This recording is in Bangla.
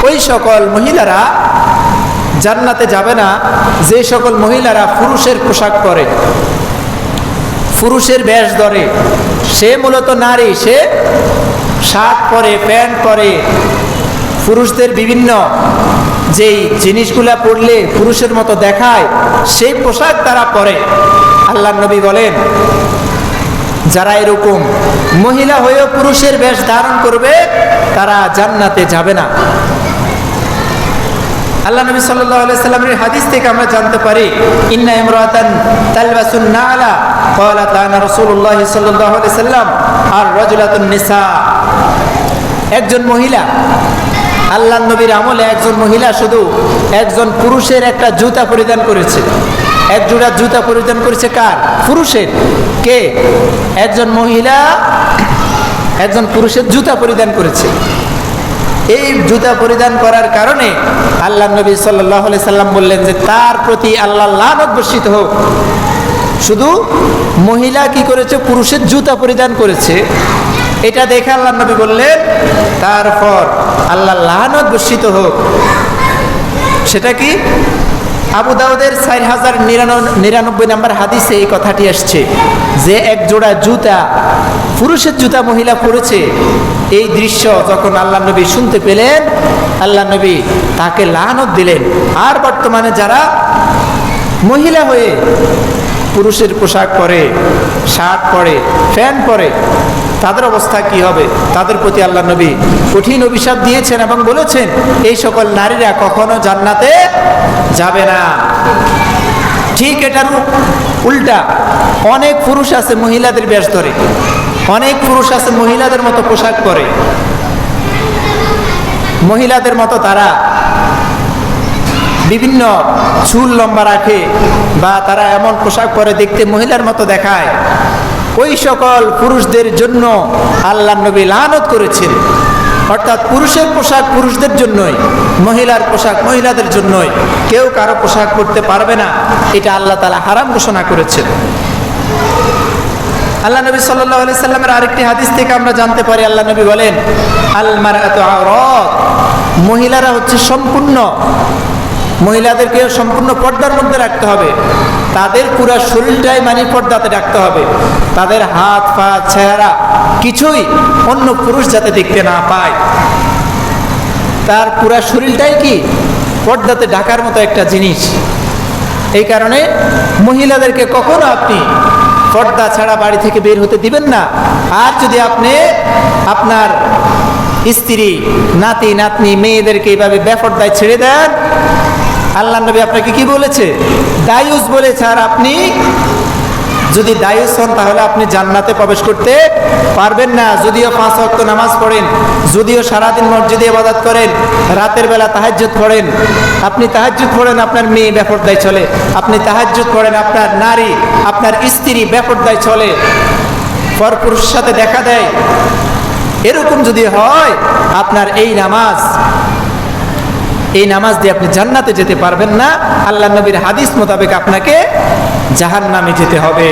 ওই সকল মহিলারা জান্নাতে যাবে না যে সকল মহিলারা পুরুষের পোশাক পরে, পুরুষের বেশ ধরে। সে মূলত নারী, সে শার্ট পরে, প্যান্ট পরে, পুরুষদের বিভিন্ন যেই জিনিসগুলা পরলে পুরুষের মতো দেখায় সেই পোশাক তারা পরে। আল্লাহ নবী বলেন, যারা এরকম মহিলা হয়েও পুরুষের বেশ ধারণ করবে তারা জান্নাতে যাবে না। আল্লাহ নবী সাল্লাল্লাহু আলাইহি সাল্লামের হাদিস থেকে আমরা জানতে পারি, ইন্না ইমরাতান তালবাসুন নালা ক্বালাত লানা রাসূলুল্লাহ সাল্লাল্লাহু আলাইহি সাল্লাম আর রাজুলাতুন নিসা। একজন মহিলা, আল্লাহ নবীর আমলে একজন মহিলা শুধু একজন পুরুষের একটা জুতা পরিধান করেছে। এক জোড়া জুতা পরিধান করেছে কার? পুরুষের। কে? একজন মহিলা একজন পুরুষের জুতা পরিধান করেছে। এই জুতা পরিধান করার কারণে আল্লাহ নবী সাল্লাল্লাহু আলাইহি সাল্লাম বললেন যে তার প্রতি আল্লাহর লানত বর্ষিত হোক। শুধু মহিলা কি করেছে? পুরুষের জুতা পরিধান করেছে। এটা দেখে আল্লাহ নবী বললেন তারপর আল্লাহর লানত বর্ষিত হোক। সেটা কি? আবু দাউদের 4099 নম্বর হাদিসে এই কথাটি আসছে যে এক জোড়া জুতা, পুরুষের জুতা মহিলা পরেছে। এই দৃশ্য যখন আল্লাহ নবী শুনতে পেলেন, আল্লাহ নবী তাকে লানত দিলেন। আর বর্তমানে যারা মহিলা হয়ে পুরুষের পোশাক পরে, শার্ট পরে, প্যান্ট পরে, তাদের অবস্থা কি হবে? তাদের প্রতি আল্লাহ নবী কঠিন অভিশাপ দিয়েছেন এবং বলেছেন এই সকল নারীরা কখনো জান্নাতে যাবে না। ঠিক এটার উল্টা অনেক পুরুষ আছে মহিলাদের বেশ ধরে, অনেক পুরুষ আছে মহিলাদের মতো পোশাক পরে, মহিলাদের মতো তারা বিভিন্ন চুল লম্বা রাখে বা তারা এমন পোশাক পরে দেখতে মহিলার মতো দেখায়। ওই সকল পুরুষদের জন্য আল্লাহ নবী লানত করেছেন। অর্থাৎ পুরুষের পোশাক পুরুষদের জন্যই, মহিলার পোশাক মহিলাদের জন্যই। কেউ কারো পোশাক পরতে পারবে না, এটা আল্লাহ তাআলা হারাম ঘোষণা করেছেন। আল্লাহ নবী সাল্লাল্লাহু আলাইহি সাল্লামের আরেকটি হাদিস থেকে আমরা জানতে পারি, আল্লাহ নবী বলেন আল মারআতু আওরাত, মহিলারা হচ্ছে সম্পূর্ণ, মহিলাদেরকে সম্পূর্ণ পর্দার মধ্যে রাখতে হবে। তাদের পুরো শরীরটাই পর্দাতে রাখতে হবে। তাদের হাত পা চেহারা কিছুই অন্য পুরুষ যাতে দেখতে না পায়। তার পুরো শরীরটাই কি পর্দাতে ঢাকার মতো একটা জিনিস। এই কারণে মহিলাদেরকে কখনো আপনি পর্দা ছাড়া বাড়ি থেকে বের হতে দিবেন না। আর যদি আপনি আপনার স্ত্রী, নাতি নাতনি, মেয়েদেরকে এইভাবে বেপরদায় ছেড়ে দেন, আল্লাহ নবী আপনাকে কি বলেছে? দায়ুস বলেছে। আর আপনি যদি দায়ুস হন তাহলে আপনি জান্নাতে প্রবেশ করতে পারবেন না। যদিও 5 ওয়াক্ত নামাজ পড়েন, যদিও সারাদিন মসজিদে ইবাদত করেন, রাতের বেলা তাহাজ্জুদ পড়েন, আপনি তাহাজ্জুদ পড়েন আপনার মেয়ে বেপরদায় চলে, আপনি তাহাজ্জুদ পড়েন আপনার নারী, আপনার স্ত্রী বেপরদায় চলে, পরপুরুষের সাথে দেখা দেয়, এরকম যদি হয় আপনার এই নামাজ দিয়ে আপনি জান্নাতে যেতে পারবেন না। আল্লাহ নবীর হাদিস মোতাবেক আপনাকে জাহান্নামে যেতে হবে।